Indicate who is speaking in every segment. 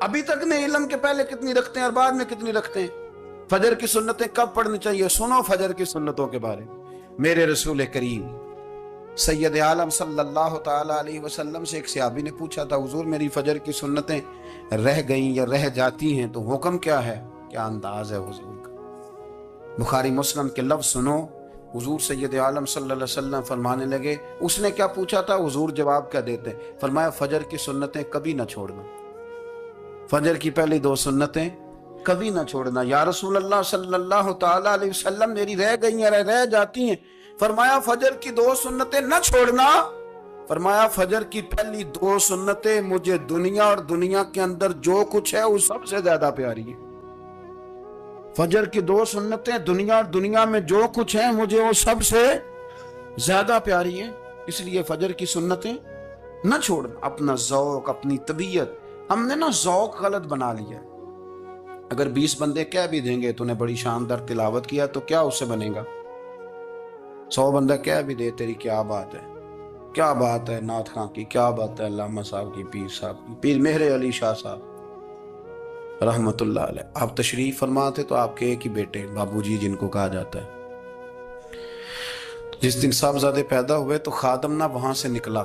Speaker 1: ابھی تک نہیں علم کے پہلے کتنی رکھتے ہیں اور بعد میں کتنی رکھتے ہیں. فجر کی سنتیں کب پڑھنی چاہیے؟ سنو فجر کی سنتوں کے بارے میں. میرے رسول کریم سید عالم صلی اللہ تعالی علیہ وسلم سے ایک صحابی نے پوچھا تھا، حضور میری فجر کی سنتیں رہ گئیں یا رہ جاتی ہیں تو حکم کیا ہے؟ کیا انداز ہے حضور کا. بخاری مسلم کے لفظ سنو. حضور سید عالم صلی اللہ علیہ وسلم فرمانے لگے، اس نے کیا پوچھا تھا؟ حضور جواب کیا دیتے؟ فرمایا فجر کی سنتیں کبھی نہ چھوڑنا، فجر کی پہلی 2 سنتیں کبھی نہ چھوڑنا. یا رسول اللہ صلی اللہ تعالی علیہ وسلم میری رہ گئی ہیں، رہ جاتی ہیں. فرمایا فجر کی 2 سنتیں نہ چھوڑنا. فرمایا فجر کی پہلی 2 سنتیں مجھے دنیا اور دنیا کے اندر جو کچھ ہے وہ سب سے زیادہ پیاری ہے. فجر کی 2 سنتیں دنیا اور دنیا میں جو کچھ ہے مجھے وہ سب سے زیادہ پیاری ہے. اس لیے فجر کی سنتیں نہ چھوڑنا. اپنا ذوق، اپنی طبیعت، ہم نے نا ذوق غلط بنا لیا. اگر 20 بندے کہہ بھی دیں گے تو نے بڑی شاندار تلاوت کیا تو کیا اس سے بنے گا؟ 100 بندہ کہہ بھی دے تیری کیا بات ہے، کیا بات ہے نعت خاں کی، کیا بات ہے علامہ صاحب کی، پیر صاحب کی، پیر مہر علی شاہ صاحب رحمت اللہ علیہ. آپ تشریف فرما تھے تو آپ کے ایک ہی بیٹے بابو جی جن کو کہا جاتا ہے، جس دن صاحبزادے پیدا ہوئے تو خادم نہ وہاں سے نکلا.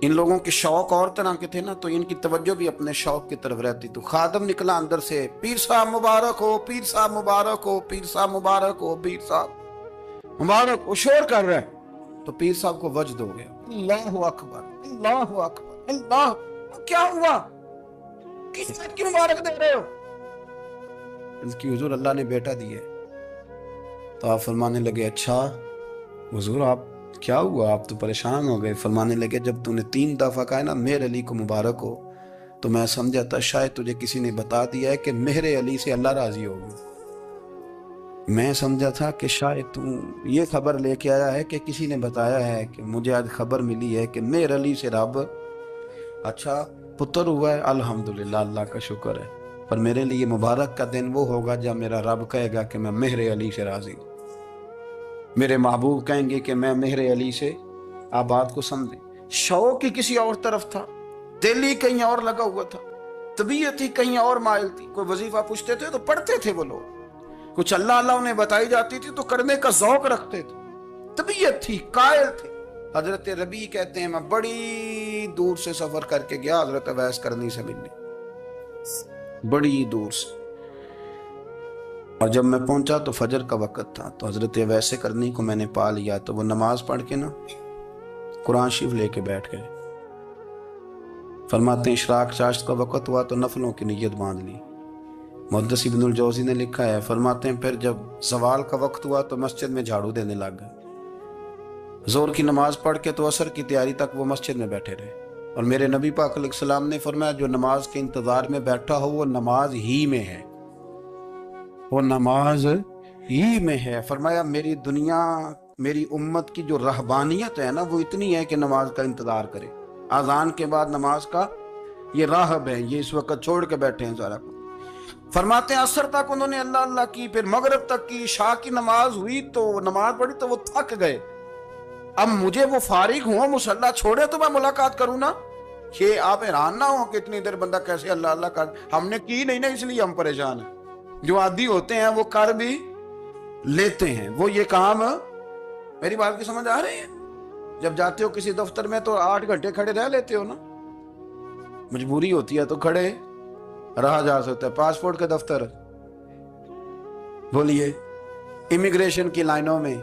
Speaker 1: ان لوگوں کے شوق اور طرح کے تھے نا، تو ان کی توجہ بھی اپنے شوق کی طرف رہتی. تو خادم نکلا اندر سے، پیر صاحب مبارک ہو، پیر صاحب مبارک ہو، پیر صاحب مبارک ہو، پیر صاحب مبارک ہو، شور کر رہے. تو پیر صاحب کو وجد ہو گیا، اللہ اکبر اللہ اکبر اللہ. کیا ہوا؟ کس بات کی مبارک دے رہے ہو؟ اس کی حضور اللہ نے بیٹا دیا. تو آپ فرمانے لگے اچھا حضور آپ کیا ہوا، آپ تو پریشان ہو گئے. فرمانے لگے جب تو نے 3 دفعہ کہا نا مہر علی کو مبارک ہو تو میں سمجھا تھا شاید تجھے کسی نے بتا دیا ہے کہ مہر علی سے اللہ راضی ہوگی. میں سمجھا تھا کہ شاید تو یہ خبر لے کے آیا ہے کہ کسی نے بتایا ہے کہ مجھے آج خبر ملی ہے کہ مہر علی سے رب اچھا پتر ہوا ہے. الحمدللہ اللہ کا شکر ہے. پر میرے لیے مبارک کا دن وہ ہوگا جب میرا رب کہے گا کہ میں مہر علی سے راضی ہوں. میرے محبوب کہیں گے کہ میں مہر علی سے. آپ بات کو سمجھیں. شوق ہی کسی اور طرف تھا، دل ہی کہیں اور لگا ہوا تھا، طبیعت ہی کہیں اور مائل تھی. کوئی وظیفہ پوچھتے تھے تو پڑھتے تھے وہ لوگ، کچھ اللہ اللہ انہیں بتائی جاتی تھی تو کرنے کا ذوق رکھتے تھے. طبیعت تھی، قائل تھے. حضرت ربیع کہتے ہیں میں بڑی دور سے سفر کر کے گیا حضرت اویس کرنی سے ملنے، بڑی دور سے. اور جب میں پہنچا تو فجر کا وقت تھا. تو حضرت اویس کرنی کو میں نے پا لیا. تو وہ نماز پڑھ کے نا قرآن شریف لے کے بیٹھ گئے. فرماتے ہیں اشراق چاشت کا وقت ہوا تو نفلوں کی نیت باندھ لی. محدث ابن الجوزی نے لکھا ہے، فرماتے ہیں پھر جب زوال کا وقت ہوا تو مسجد میں جھاڑو دینے لگ گئے. زور کی نماز پڑھ کے تو عصر کی تیاری تک وہ مسجد میں بیٹھے رہے. اور میرے نبی پاک علیہ السلام نے فرمایا جو نماز کے انتظار میں بیٹھا ہو وہ نماز ہی میں ہے، وہ نماز ہی میں ہے. فرمایا میری دنیا، میری امت کی جو رہبانیت ہے نا وہ اتنی ہے کہ نماز کا انتظار کرے. اذان کے بعد نماز کا یہ راہب ہے، یہ اس وقت چھوڑ کے بیٹھے ہیں سارا کچھ. فرماتے ہیں عصر تک انہوں نے اللہ اللہ کی، پھر مغرب تک کی، عشاء کی نماز ہوئی تو نماز پڑھی تو وہ تھک گئے. اب مجھے وہ فارغ ہوں مصلی چھوڑے تو میں ملاقات کروں نا. یہ آپ حیران نہ ہو کہ اتنی دیر بندہ کیسے اللہ اللہ کر. ہم نے کی نہیں نا اس لیے ہم پریشان ہیں. جو عادی ہوتے ہیں وہ کر بھی لیتے ہیں. وہ یہ کام، میری بات کی سمجھ آ رہی ہے؟ جب جاتے ہو کسی دفتر میں تو 8 گھنٹے کھڑے رہ لیتے ہو نا، مجبوری ہوتی ہے تو کھڑے رہا جا سکتا ہے. پاسپورٹ کے دفتر بولیے، امیگریشن کی لائنوں میں،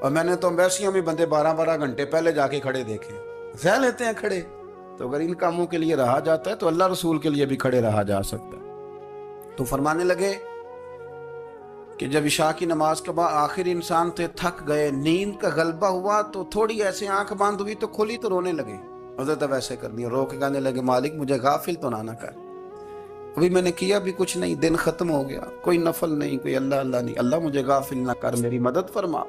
Speaker 1: اور میں نے تو ایمبیسیوں میں بندے 12 گھنٹے پہلے جا کے کھڑے دیکھے، رہ لیتے ہیں کھڑے. تو اگر ان کاموں کے لیے رہا جاتا ہے تو اللہ رسول کے لیے بھی کھڑے رہا جا سکتا ہے. تو فرمانے لگے کہ جب عشاء کی نماز کے بعد آخر انسان تھے، تھک گئے، نیند کا غلبہ ہوا تو تھوڑی ایسے آنکھ بند ہوئی تو کھلی تو رونے لگے. حضرت ویسے کر دیا، رو کے کہنے لگے مالک مجھے غافل تو نہ کر، ابھی میں نے کیا بھی کچھ نہیں، دن ختم ہو گیا، کوئی نفل نہیں، کوئی اللہ اللہ نہیں، اللہ مجھے غافل نہ کر، میری مدد فرما.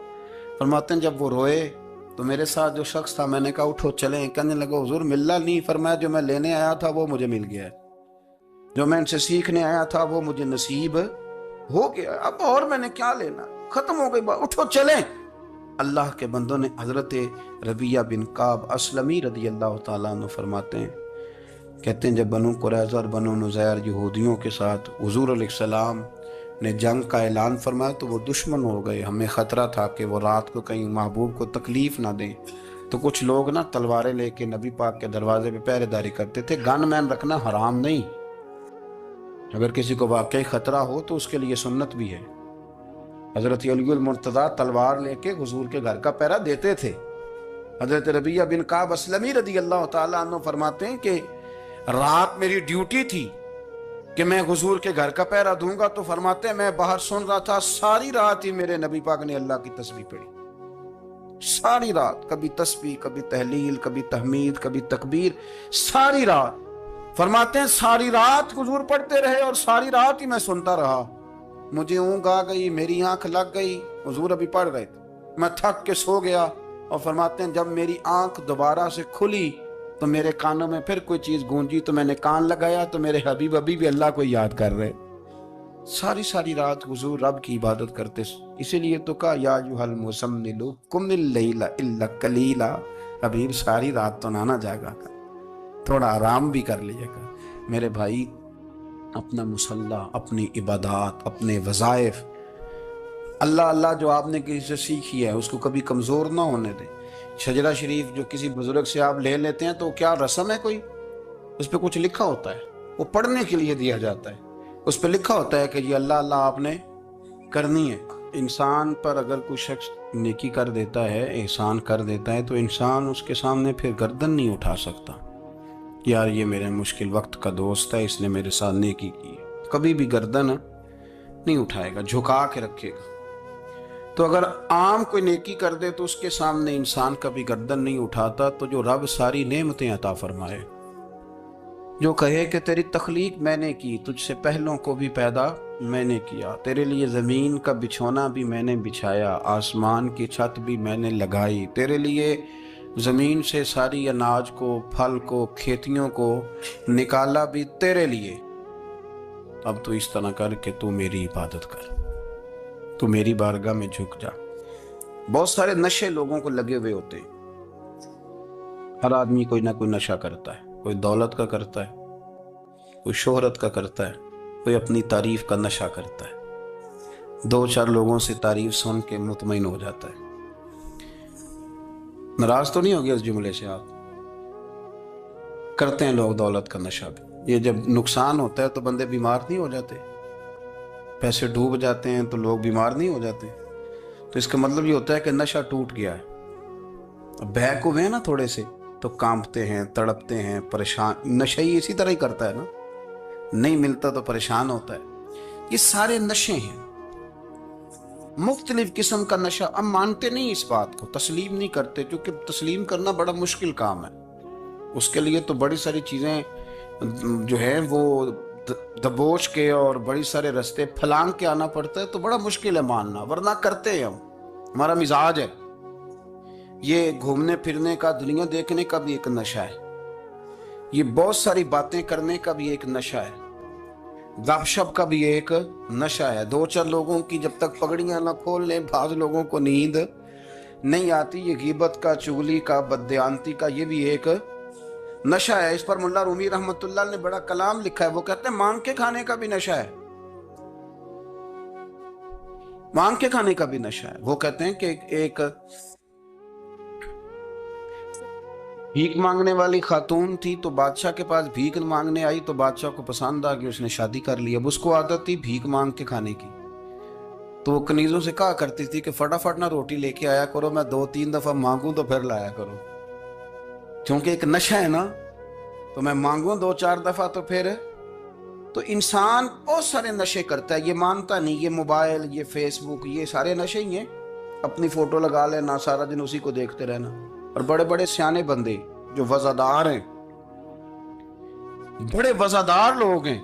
Speaker 1: فرماتے ہیں جب وہ روئے تو میرے ساتھ جو شخص تھا میں نے کہا اٹھو چلیں. کہنے لگا حضور ملنا نہیں. فرمایا جو میں لینے آیا تھا وہ مجھے مل گیا ہے، جو میں ان سے سیکھنے آیا تھا وہ مجھے نصیب ہو گیا، اب اور میں نے کیا لینا، ختم ہو گئی بات، اٹھو چلیں. اللہ کے بندوں نے حضرت ربیعہ بن کعب اسلمی رضی اللہ تعالیٰ عنہ فرماتے ہیں کہتے ہیں جب بنو قریظہ اور بنو نذیر یہودیوں کے ساتھ حضور علیہ السلام نے جنگ کا اعلان فرمایا تو وہ دشمن ہو گئے. ہمیں خطرہ تھا کہ وہ رات کو کہیں محبوب کو تکلیف نہ دیں، تو کچھ لوگ نا تلواریں لے کے نبی پاک کے دروازے پہ پہرے داری کرتے تھے. گن مین رکھنا حرام نہیں، اگر کسی کو واقعی خطرہ ہو تو اس کے لیے سنت بھی ہے. حضرت علی المرتضیٰ تلوار لے کے حضور کے گھر کا پہرا دیتے تھے. حضرت ربیعہ بن کعب اسلمی رضی اللہ تعالیٰ عنہ فرماتے ہیں کہ رات میری ڈیوٹی تھی کہ میں حضور کے گھر کا پہرا دوں گا، تو فرماتے ہیں میں باہر سن رہا تھا، ساری رات ہی میرے نبی پاک نے اللہ کی تسبیح پڑھی. ساری رات، کبھی تسبیح، کبھی تحلیل، کبھی تحمید، کبھی تکبیر، ساری رات. فرماتے ہیں ساری رات حضور پڑھتے رہے اور ساری رات ہی میں سنتا رہا. مجھے اونگ آ گئی، میری آنکھ لگ گئی، حضور ابھی پڑھ رہے تھے، میں تھک کے سو گیا. اور فرماتے ہیں جب میری آنکھ دوبارہ سے کھلی تو میرے کانوں میں پھر کوئی چیز گونجی، تو میں نے کان لگایا تو میرے حبیب ابھی بھی اللہ کو یاد کر رہے. ساری رات حضور رب کی عبادت کرتے. اسی لیے تو کہا یا ایھا المزمل قم اللیل الا قلیلا، حبیب ساری رات تو نہ جاگا کر، تھوڑا آرام بھی کر لیا کر. میرے بھائی اپنا مصلی، اپنی عبادات، اپنے وظائف، اللہ اللہ جو آپ نے کسی سے سیکھی ہے اس کو کبھی کمزور نہ ہونے دیں. شجرہ شریف جو کسی بزرگ سے آپ لے لیتے ہیں تو کیا رسم ہے کوئی؟ اس پہ کچھ لکھا ہوتا ہے، وہ پڑھنے کے لیے دیا جاتا ہے. اس پہ لکھا ہوتا ہے کہ یہ اللہ اللہ آپ نے کرنی ہے. انسان پر اگر کوئی شخص نیکی کر دیتا ہے، احسان کر دیتا ہے، تو انسان اس کے سامنے پھر گردن نہیں اٹھا سکتا. یار یہ میرے مشکل وقت کا دوست ہے، اس نے میرے ساتھ نیکی کی، کبھی بھی گردن نہیں اٹھائے گا، جھکا کے رکھے گا. تو اگر عام کوئی نیکی کر دے تو اس کے سامنے انسان کبھی گردن نہیں اٹھاتا. تو جو رب ساری نعمتیں عطا فرمائے، جو کہے کہ تیری تخلیق میں نے کی، تجھ سے پہلوں کو بھی پیدا میں نے کیا، تیرے لیے زمین کا بچھونا بھی میں نے بچھایا، آسمان کی چھت بھی میں نے لگائی، تیرے لیے زمین سے ساری اناج کو، پھل کو، کھیتیوں کو نکالا بھی تیرے لیے. اب تو اس طرح کر کہ تو میری عبادت کر، تو میری بارگاہ میں جھک جا. بہت سارے نشے لوگوں کو لگے ہوئے ہوتے ہیں. ہر آدمی کوئی نہ کوئی نشہ کرتا ہے، کوئی دولت کا کرتا ہے، کوئی شہرت کا کرتا ہے، کوئی اپنی تعریف کا نشہ کرتا ہے. دو چار لوگوں سے تعریف سن کے مطمئن ہو جاتا ہے. ناراض تو نہیں ہو گیا اس جملے سے؟ آپ کرتے ہیں لوگ دولت کا نشہ بھی. یہ جب نقصان ہوتا ہے تو بندے بیمار نہیں ہو جاتے؟ پیسے ڈوب جاتے ہیں تو لوگ بیمار نہیں ہو جاتے؟ تو اس کا مطلب یہ ہوتا ہے کہ نشہ ٹوٹ گیا ہے. بہک ہوئے ہیں نا تھوڑے سے تو کانپتے ہیں، تڑپتے ہیں، پریشان. نشئی اسی طرح ہی کرتا ہے نا، نہیں ملتا تو پریشان ہوتا ہے. یہ سارے نشے ہیں، مختلف قسم کا نشہ. ہم مانتے نہیں اس بات کو، تسلیم نہیں کرتے، کیونکہ تسلیم کرنا بڑا مشکل کام ہے. اس کے لیے تو بڑی ساری چیزیں جو ہیں وہ دبوچ کے اور بڑی سارے رستے پھلانگ کے آنا پڑتا ہے. تو بڑا مشکل ہے ماننا، ورنہ کرتے ہیں ہم. ہمارا مزاج ہے. یہ گھومنے پھرنے کا، دنیا دیکھنے کا بھی ایک نشہ ہے. یہ بہت ساری باتیں کرنے کا بھی ایک نشہ ہے. گپ شپ کا بھی ایک نشہ ہے. دو چار لوگوں کی جب تک پگڑیاں نہ کھول لیں، بعض لوگوں کو نیند نہیں آتی. یہ غیبت کا، چغلی کا، بددیانتی کا، یہ بھی ایک نشہ ہے. اس پر ملا رومی رحمت اللہ نے بڑا کلام لکھا ہے. وہ کہتے ہیں مانگ کے کھانے کا بھی نشہ ہے، مانگ کے کھانے کا بھی نشہ ہے. وہ کہتے ہیں کہ ایک بھیک مانگنے والی خاتون تھی، تو بادشاہ کے پاس بھیک مانگنے آئی تو بادشاہ کو پسند آ گئی، اس نے شادی کر لی. اب اس کو عادت تھی بھیک مانگ کے کھانے کی، تو وہ کنیزوں سے کہا کرتی تھی کہ فٹافٹ نہ روٹی لے کے آیا کرو، میں 2-3 دفعہ مانگوں تو پھر لایا کرو. کیونکہ ایک نشہ ہے نا، تو میں مانگوں 2-4 دفعہ تو پھر. تو انسان بہت سارے نشے کرتا ہے، یہ مانتا نہیں. یہ موبائل، یہ فیس بک، یہ سارے نشے ہی ہیں. اپنی فوٹو لگا لینا، سارا دن اسی کو دیکھتے رہنا. اور بڑے بڑے سیانے بندے جو وزادار ہیں، بڑے وزادار لوگ ہیں،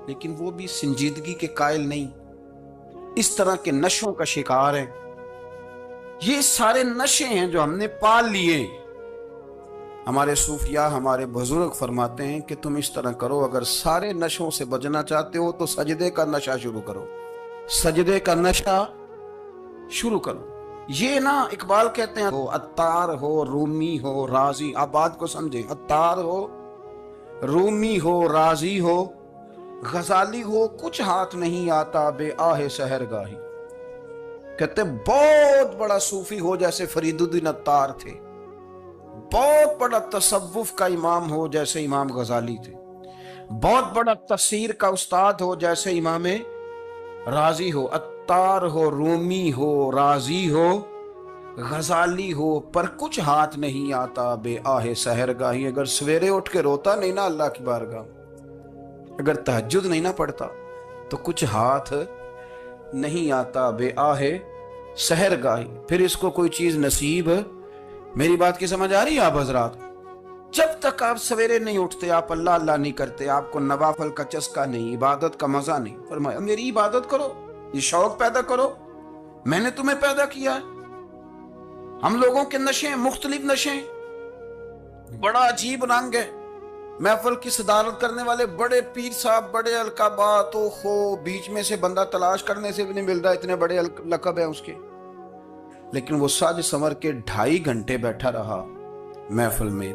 Speaker 1: لیکن وہ بھی سنجیدگی کے قائل نہیں، اس طرح کے نشوں کا شکار ہیں. یہ سارے نشے ہیں جو ہم نے پال لیے. ہمارے صوفیاء، ہمارے بزرگ فرماتے ہیں کہ تم اس طرح کرو، اگر سارے نشوں سے بچنا چاہتے ہو تو سجدے کا نشہ شروع کرو. سجدے کا نشہ شروع کرو. یہ نا اقبال کہتے ہیں، عطار ہو، رومی ہو، رازی، آپ بات کو سمجھیں، عطار ہو، رومی ہو راضی ہو غزالی ہو کچھ ہاتھ نہیں آتا بے آہ سحر گاہی. کہتے بہت بڑا صوفی ہو جیسے فرید الدین عطار تھے، بہت بڑا تصوف کا امام ہو جیسے امام غزالی تھے، بہت بڑا تفسیر کا استاد ہو جیسے امام رازی ہو، عطار ہو رومی ہو رازی ہو غزالی ہو، پر کچھ ہاتھ نہیں آتا بے آہ سحر گاہی. اگر سویرے اٹھ کے روتا نہیں نا اللہ کی بارگاہ، اگر تہجد نہیں نہ پڑھتا تو کچھ ہاتھ نہیں آتا بے آہ سحر گاہی. پھر اس کو کوئی چیز نصیب، میری بات کی سمجھ آ رہی ہے آپ حضرات؟ جب تک آپ سویرے نہیں اٹھتے، آپ اللہ اللہ نہیں کرتے، آپ کو نوافل کا چسکا نہیں، عبادت کا مزہ نہیں، فرمایا میری عبادت کرو، یہ شوق پیدا کرو، میں نے تمہیں پیدا کیا ہے. ہم لوگوں کے نشے مختلف نشے، بڑا عجیب رنگ ہے. محفل کی صدارت کرنے والے بڑے پیر صاحب، بڑے القابات، او خو بیچ میں سے بندہ تلاش کرنے سے بھی نہیں مل رہا، اتنے بڑے لقب ہیں اس کے. لیکن وہ سج سنور کے 2.5 گھنٹے بیٹھا رہا محفل میں،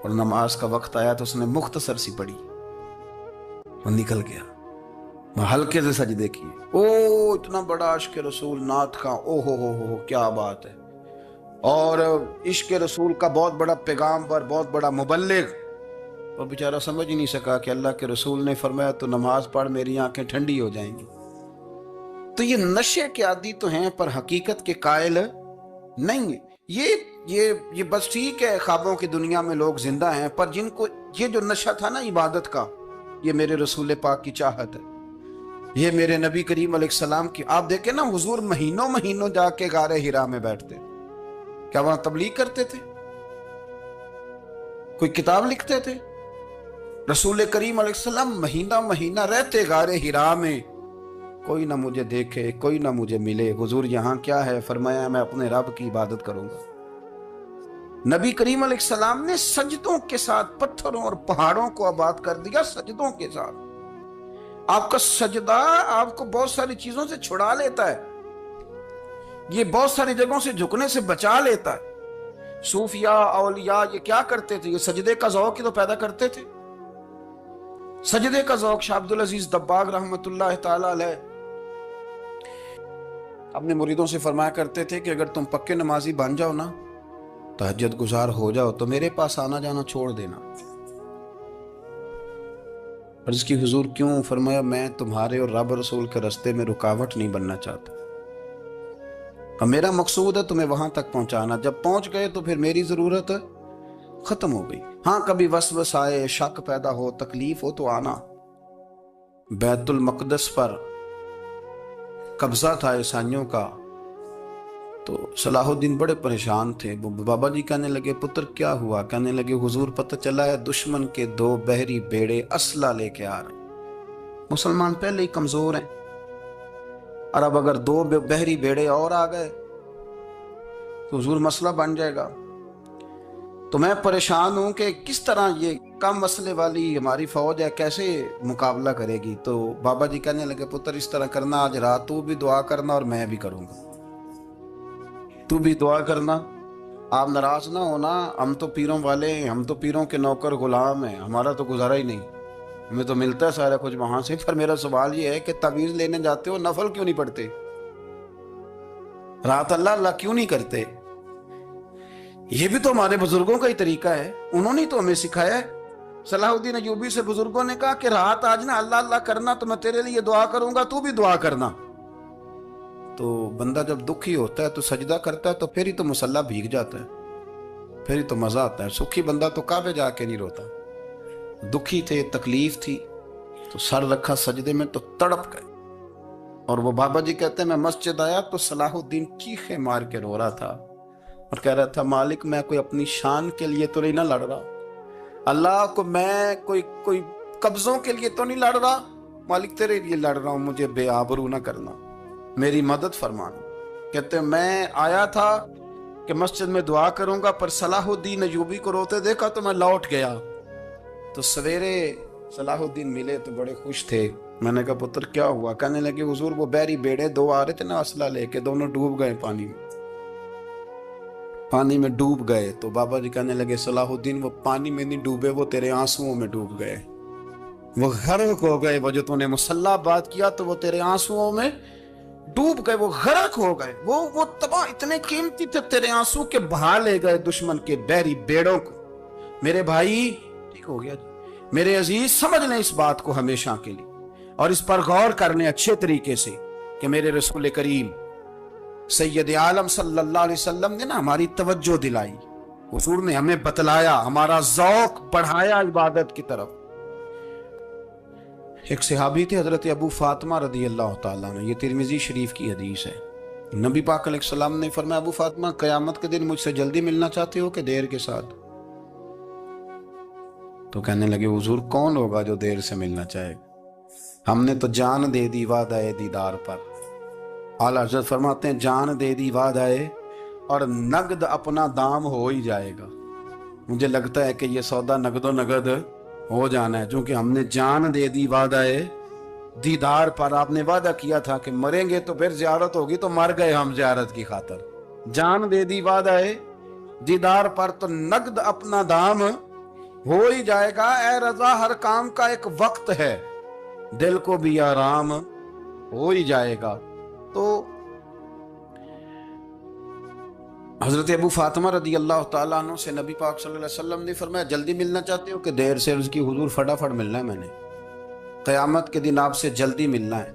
Speaker 1: اور نماز کا وقت آیا تو اس نے مختصر سی پڑھی، وہ نکل گیا. ہلکے سے سجدے کیے. او اتنا بڑا عشق رسول نعت کا، او ہو کیا بات ہے. اور عشق رسول کا بہت بڑا پیغامبر، بہت بڑا مبلغ، وہ بیچارہ سمجھ ہی نہیں سکا کہ اللہ کے رسول نے فرمایا تو نماز پڑھ میری آنکھیں ٹھنڈی ہو جائیں گی. تو یہ نشے کے عادی تو ہیں پر حقیقت کے قائل نہیں ہیں. یہ بس ٹھیک ہے خوابوں کی دنیا میں لوگ زندہ ہیں، پر جن کو یہ جو نشہ تھا نا عبادت کا، یہ میرے رسول پاک کی چاہت ہے، یہ میرے نبی کریم علیہ السلام کی. آپ دیکھیں نا حضور مہینوں جا کے غار حرا میں بیٹھتے، کیا وہاں تبلیغ کرتے تھے؟ کوئی کتاب لکھتے تھے؟ رسول کریم علیہ السلام مہینہ رہتے غار حرا میں. کوئی نہ مجھے دیکھے، کوئی نہ مجھے ملے، حضور یہاں کیا ہے؟ فرمایا میں اپنے رب کی عبادت کروں گا. نبی کریم علیہ السلام نے سجدوں کے ساتھ پتھروں اور پہاڑوں کو آباد کر دیا، سجدوں کے ساتھ. آپ کا سجدہ آپ کو بہت ساری چیزوں سے چھڑا لیتا ہے، یہ بہت ساری جگہوں سے جھکنے سے بچا لیتا ہے. صوفیاء اولیاء یہ کیا کرتے تھے؟ یہ سجدے کا ذوق ہی تو پیدا کرتے تھے. سجدے کا ذوق شاہ عبدالعزیز دباغ رحمت اللہ تعالی علیہ اپنے مریدوں سے فرمایا کرتے تھے کہ اگر تم پکے نمازی بن جاؤ نا، تہجد گزار ہو جاؤ، تو میرے پاس آنا جانا چھوڑ دینا. عرض کی حضور کیوں؟ فرمایا میں تمہارے اور رب رسول کے راستے میں رکاوٹ نہیں بننا چاہتا، اور میرا مقصود ہے تمہیں وہاں تک پہنچانا. جب پہنچ گئے تو پھر میری ضرورت ختم ہو گئی. ہاں کبھی وسوس آئے، شک پیدا ہو، تکلیف ہو تو آنا. بیت المقدس پر قبضہ تھا عیسائیوں کا، تو صلاح الدین بڑے پریشان تھے. بابا جی کہنے لگے پتر کیا ہوا؟ کہنے لگے حضور پتہ چلا ہے دشمن کے 2 بحری بیڑے اسلحہ لے کے آ رہے ہیں. مسلمان پہلے ہی کمزور ہیں، اور اب اگر 2 بحری بیڑے اور آ گئے تو حضور مسئلہ بن جائے گا. تو میں پریشان ہوں کہ کس طرح یہ کم مسئلے والی ہماری فوج ہے کیسے مقابلہ کرے گی. تو بابا جی کہنے لگے پتر اس طرح کرنا، آج رات تو بھی دعا کرنا اور میں بھی کروں گا، تو بھی دعا کرنا. آپ ناراض نہ ہونا، ہم تو پیروں والے ہیں، ہم تو پیروں کے نوکر غلام ہیں، ہمارا تو گزارا ہی نہیں، ہمیں تو ملتا ہے سارا کچھ وہاں سے. پر میرا سوال یہ ہے کہ تعویذ لینے جاتے ہو نفل کیوں نہیں پڑھتے؟ رات اللہ اللہ کیوں نہیں کرتے؟ یہ بھی تو ہمارے بزرگوں کا ہی طریقہ ہے، انہوں نے تو ہمیں سکھایا ہے. صلاح الدین ایوبی سے بزرگوں نے کہا کہ رات آج نا اللہ اللہ کرنا، تو میں تیرے لیے دعا کروں گا، تو بھی دعا کرنا. تو بندہ جب دکھی ہوتا ہے تو سجدہ کرتا ہے، تو پھر ہی تو مصلی بھیگ جاتا ہے، پھر ہی تو مزہ آتا ہے. سکھی بندہ تو کعبے جا کے نہیں روتا. دکھی تھے، تکلیف تھی، تو سر رکھا سجدے میں تو تڑپ گئے. اور وہ بابا جی کہتے ہیں میں مسجد آیا تو صلاح الدین چیخے مار کے رو رہا تھا اور کہہ رہا تھا مالک میں کوئی اپنی شان کے لیے تو نہیں نہ لڑ رہا، اللہ کو میں کوئی قبضوں کے لیے تو نہیں لڑ رہا، مالک تیرے لیے لڑ رہا ہوں، مجھے بے آبرو نہ کرنا، میری مدد فرمانا. کہتے ہیں میں آیا تھا کہ مسجد میں دعا کروں گا، پر صلاح الدین ایوبی کو روتے دیکھا تو میں لوٹ گیا. تو سویرے صلاح الدین ملے تو بڑے خوش تھے. میں نے کہا پتر کیا ہوا؟ کہنے لگے حضور وہ بحری بیڑے 2 آ رہے تھے نا اسلحہ لے کے، دونوں ڈوب گئے پانی میں. پانی میں ڈوب گئے تو بابا جی کہنے لگے صلاح الدین وہ پانی میں نہیں ڈوبے، وہ تیرے آنسوؤں میں ڈوب گئے، وہ غرق ہو گئے، وہ جو تو نے مسلح بات کیا تو وہ تیرے آنسوؤں میں ڈوب گئے، وہ غرق ہو گئے، وہ تباہ اتنے قیمتی تھے تیرے آنسو کے بہا لے گئے دشمن کے بحری بیڑوں کو۔ میرے بھائی ٹھیک ہو گیا جی، میرے عزیز سمجھ لیں اس بات کو ہمیشہ کے لیے، اور اس پر غور کرنے اچھے طریقے سے کہ میرے رسول کریم سید عالم صلی اللہ علیہ وسلم نے نا ہماری توجہ دلائی، حضور نے ہمیں بتلایا، ہمارا ذوق بڑھایا عبادت کی طرف۔ ایک صحابی تھے حضرت ابو فاطمہ رضی اللہ تعالیٰ عنہ، یہ ترمذی شریف کی حدیث ہے۔ نبی پاک علیہ السلام نے فرمایا ابو فاطمہ قیامت کے دن مجھ سے جلدی ملنا چاہتے ہو کہ دیر کے ساتھ؟ تو کہنے لگے حضور کون ہوگا جو دیر سے ملنا چاہے گا، ہم نے تو جان دے دی وعدہ دیدار پر۔ اعلیٰ حضرت فرماتے ہیں جان دے دی وعدہ اور نقد اپنا دام ہو ہی جائے گا۔ مجھے لگتا ہے کہ یہ سودا نقد و نقد ہو جانا ہے، چونکہ ہم نے جان دے دی وعدہ دیدار پر۔ آپ نے وعدہ کیا تھا کہ مریں گے تو پھر زیارت ہوگی، تو مر گئے ہم زیارت کی خاطر۔ جان دے دی وعدہ دیدار پر تو نقد اپنا دام ہو ہی جائے گا۔ اے رضا ہر کام کا ایک وقت ہے، دل کو بھی آرام ہو ہی جائے گا۔ تو حضرت ابو فاطمہ رضی اللہ تعالیٰ عنہ سے نبی پاک صلی اللہ علیہ وسلم نے فرمایا جلدی ملنا چاہتے ہو کہ دیر سے؟ اس کی حضور فٹافٹ ملنا ہے، میں نے قیامت کے دن آپ سے جلدی ملنا ہے۔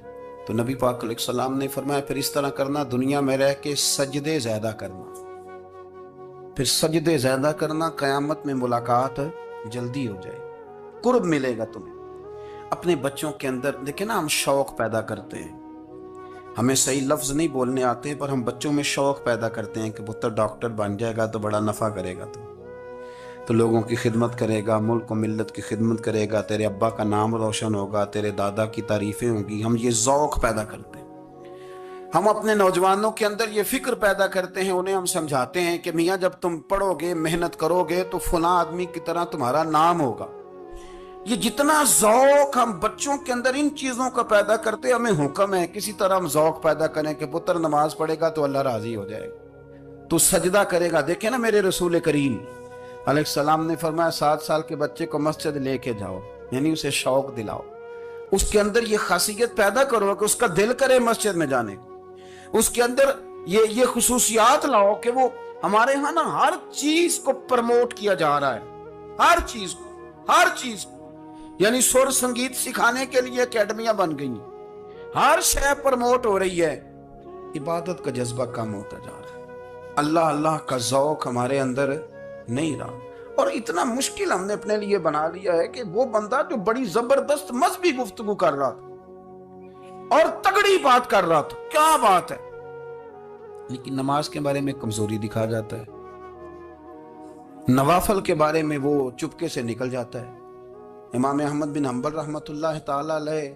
Speaker 1: تو نبی پاک علیہ السلام نے فرمایا پھر اس طرح کرنا، دنیا میں رہ کے سجدے زیادہ کرنا، پھر سجدے زیادہ کرنا، قیامت میں ملاقات جلدی ہو جائے، قرب ملے گا تمہیں۔ اپنے بچوں کے اندر دیکھیں نا، ہم شوق پیدا کرتے ہیں، ہمیں صحیح لفظ نہیں بولنے آتے پر ہم بچوں میں شوق پیدا کرتے ہیں کہ پتر ڈاکٹر بن جائے گا تو بڑا نفع کرے گا، تو لوگوں کی خدمت کرے گا، ملک و ملت کی خدمت کرے گا، تیرے ابا کا نام روشن ہوگا، تیرے دادا کی تعریفیں ہوں گی۔ ہم یہ ذوق پیدا کرتے ہیں، ہم اپنے نوجوانوں کے اندر یہ فکر پیدا کرتے ہیں، انہیں ہم سمجھاتے ہیں کہ میاں جب تم پڑھو گے، محنت کرو گے تو فلاں آدمی کی طرح تمہارا نام ہوگا۔ یہ جتنا ذوق ہم بچوں کے اندر ان چیزوں کا پیدا کرتے، ہمیں حکم ہے کسی طرح ہم ذوق پیدا کریں کہ پتر نماز پڑھے گا تو اللہ راضی ہو جائے گا، تو سجدہ کرے گا۔ دیکھیں نا میرے رسول کریم علیہ السلام نے فرمایا 7 سال کے بچے کو مسجد لے کے جاؤ، یعنی اسے شوق دلاؤ، اس کے اندر یہ خاصیت پیدا کرو کہ اس کا دل کرے مسجد میں جانے کو، اس کے اندر یہ خصوصیات لاؤ کہ وہ ہمارے ہاں نا ہر چیز کو پرموٹ کیا جا رہا ہے، ہر چیز کو، یعنی سر سنگیت سکھانے کے لیے اکیڈمیاں بن گئی ہیں، ہر شے پرموٹ ہو رہی ہے، عبادت کا جذبہ کم ہوتا جا رہا ہے، اللہ کا ذوق ہمارے اندر نہیں رہا۔ اور اتنا مشکل ہم نے اپنے لیے بنا لیا ہے کہ وہ بندہ جو بڑی زبردست مذہبی گفتگو کر رہا تھا اور تگڑی بات کر رہا تھا، کیا بات ہے، لیکن نماز کے بارے میں کمزوری دکھا جاتا ہے، نوافل کے بارے میں وہ چپکے سے نکل جاتا ہے۔ امام احمد بن حنبل رحمۃ اللہ تعالی علیہ،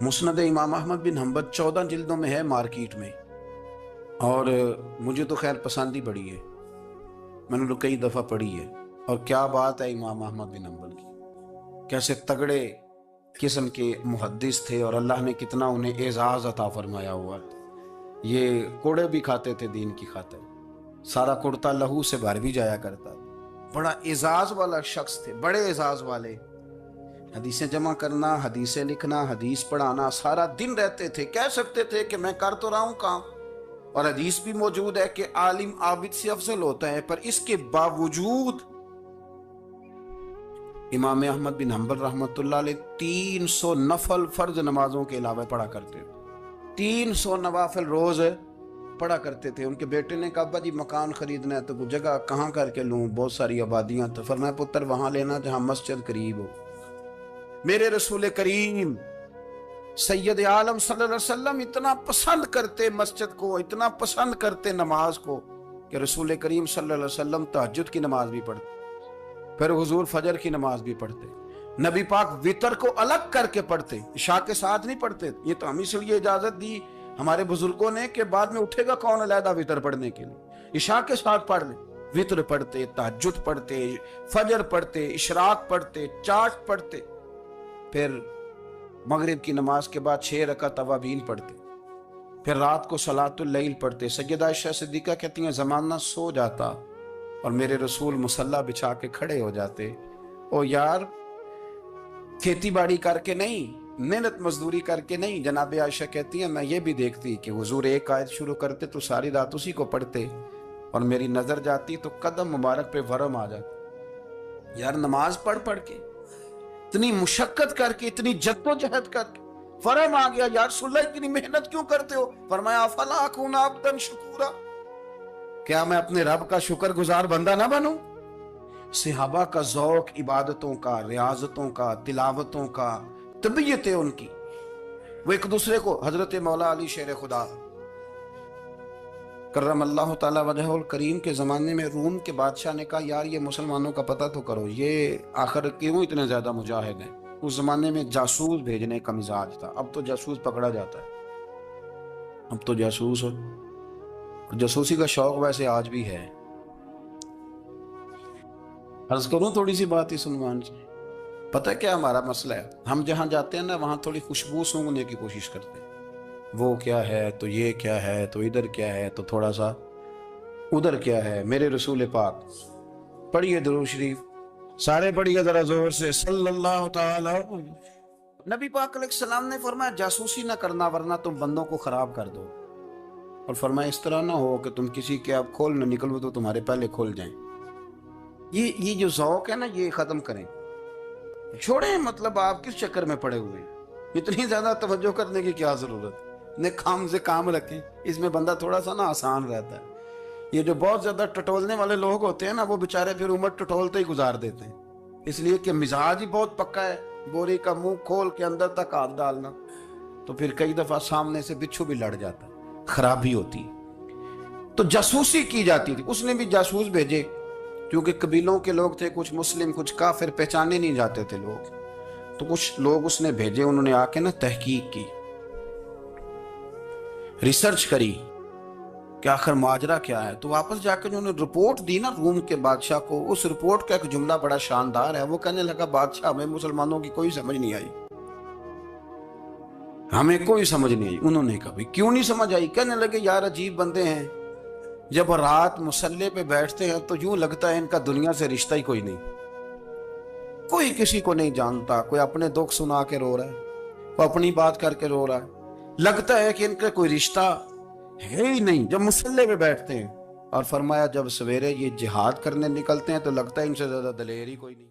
Speaker 1: مسند امام احمد بن حنبل 14 جلدوں میں ہے مارکیٹ میں، اور مجھے تو خیر پسند ہی بڑی ہے، میں نے تو کئی دفعہ پڑھی ہے، اور کیا بات ہے امام احمد بن حنبل کی، کیسے تگڑے قسم کے محدث تھے اور اللہ نے کتنا انہیں اعزاز عطا فرمایا ہوا۔ یہ کوڑے بھی کھاتے تھے دین کی خاطر، سارا کرتا لہو سے بھر بھی جایا کرتا تھا، بڑا اعزاز والا شخص تھے، بڑے اعزاز والے، حدیثیں جمع کرنا، حدیثیں لکھنا، حدیث پڑھانا، سارا دن رہتے تھے، کہہ سکتے تھے کہ میں کر تو رہا ہوں کام، اور حدیث بھی موجود ہے کہ عالم عابد سے افضل ہوتا ہے، پر اس کے باوجود امام احمد بن حنبل رحمۃ اللہ علیہ 300 نفل فرض نمازوں کے علاوہ پڑھا کرتے تھے، 300 نوافل روز پڑھا کرتے تھے۔ ان کے بیٹے نے کہا ابا جی مکان خریدنا ہے تو وہ جگہ کہاں کر کے لوں، بہت ساری آبادیاں، تو فرمایا پتر وہاں لینا جہاں مسجد قریب ہو۔ میرے رسول کریم سید عالم صلی اللہ علیہ وسلم اتنا پسند کرتے مسجد کو، اتنا پسند کرتے نماز کو، کہ رسول کریم صلی اللہ علیہ وسلم تہجد کی نماز بھی پڑھتے، پھر حضور فجر کی نماز بھی پڑھتے، نبی پاک وتر کو الگ کر کے پڑھتے، عشاء کے ساتھ نہیں پڑھتے۔ یہ تو ہم اس لیے اجازت دی ہمارے بزرگوں نے کہ بعد میں اٹھے گا کون علیحدہ وتر پڑھنے کے لیے، عشاء کے ساتھ پڑھ لیں، وتر پڑھتے، تہجد پڑھتے، فجر پڑھتے، اشراق پڑھتے، چاشت پڑھتے، پھر مغرب کی نماز کے بعد 6 رکعت اوابین پڑھتے، پھر رات کو صلاۃ اللیل پڑھتے. سیدہ عائشہ صدیقہ کہتی ہیں زمانہ سو جاتا اور میرے رسول مصلی بچھا کے کھڑے ہو جاتے. او یار کھیتی باڑی کر کے نہیں, محنت مزدوری کر کے نہیں. جناب عائشہ کہتی ہیں میں یہ بھی دیکھتی کہ حضور ایک آیت شروع کرتے تو ساری رات اسی کو پڑھتے, اور میری نظر جاتی تو قدم مبارک پہ ورم آ جاتا. یار نماز پڑھ پڑھ کے, اتنی مشقت کر کے, اتنی جد و جہد کر کے ورم آ گیا. یا رسول اللہ اتنی محنت کیوں کرتے ہو؟ فرمایا افلا اکون عبدا شکورا, کیا میں اپنے رب کا شکر گزار بندہ نہ بنوں؟ صحابہ کا ذوق عبادتوں کا, ریاضتوں کا, تلاوتوں کا, طبیعت ان کی, وہ ایک دوسرے کو. حضرت مولا علی شیر خدا کرم اللہ تعالی وجہ الکریم کے زمانے میں روم کے بادشاہ نے کہا یار یہ مسلمانوں کا پتہ تو کرو, یہ آخر کیوں اتنے زیادہ مجاہد ہیں. اس زمانے میں جاسوس بھیجنے کا مزاج تھا. اب تو جاسوس پکڑا جاتا ہے, اب تو جاسوس ہو, اور جاسوسی کا شوق ویسے آج بھی ہے. عرض کروں تھوڑی سی بات ہی سنوان سے. پتہ کیا ہمارا مسئلہ ہے؟ ہم جہاں جاتے ہیں نا وہاں تھوڑی خوشبو سونگنے کی کوشش کرتے ہیں. وہ کیا ہے تو یہ کیا ہے تو ادھر کیا ہے تو تھوڑا سا ادھر کیا ہے. میرے رسول پاک پڑھیے درود شریف, سارے پڑھیے ذرا زور سے, صلی اللہ تعالی. نبی پاک علیہ السلام نے فرمایا جاسوسی نہ کرنا ورنہ تم بندوں کو خراب کر دو, اور فرمایا اس طرح نہ ہو کہ تم کسی کے آپ کھول نہ نکلو تو تمہارے پہلے کھول جائیں. یہ جو ذوق ہے نا یہ ختم کریں, چھوڑیں. مطلب آپ کس چکر میں پڑے ہوئے ہیں؟ اتنی زیادہ توجہ کرنے کی کیا ضرورت؟ نے کام سے کام رکھیں, اس میں بندہ تھوڑا سا نا آسان رہتا ہے. یہ جو بہت زیادہ ٹٹولنے والے لوگ ہوتے ہیں نا وہ بےچارے پھر عمر ٹٹولتے ہی گزار دیتے ہیں, اس لیے کہ مزاج ہی بہت پکا ہے. بوری کا منہ کھول کے اندر تک ہاتھ ڈالنا, تو پھر کئی دفعہ سامنے سے بچھو بھی لڑ جاتا ہے, خرابی ہوتی. تو جاسوسی کی جاتی تھی. اس نے بھی جاسوس بھیجے کیونکہ قبیلوں کے لوگ تھے, کچھ مسلم کچھ کافر, پہچانے نہیں جاتے تھے لوگ. تو کچھ لوگ اس نے بھیجے, انہوں نے آ کے نا تحقیق کی, ریسرچ کری کہ آخر ماجرا کیا ہے. تو واپس جا کے انہوں نے رپورٹ دی نا روم کے بادشاہ کو. اس رپورٹ کا ایک جملہ بڑا شاندار ہے. وہ کہنے لگا بادشاہ ہمیں مسلمانوں کی کوئی سمجھ نہیں آئی, ہمیں کوئی سمجھ نہیں آئی. انہوں نے کہا کیوں نہیں سمجھ آئی؟ کہنے لگے یار عجیب بندے ہیں, جب رات مصلی پہ بیٹھتے ہیں تو یوں لگتا ہے ان کا دنیا سے رشتہ ہی کوئی نہیں, کوئی کسی کو نہیں جانتا. کوئی اپنے دکھ سنا کے رو رہا ہے, کوئی اپنی بات کر کے رو رہا ہے, لگتا ہے کہ ان کا کوئی رشتہ ہے ہی نہیں جب مصلی پہ بیٹھتے ہیں. اور فرمایا جب سویرے یہ جہاد کرنے نکلتے ہیں تو لگتا ہے ان سے زیادہ دلیر ہی کوئی نہیں.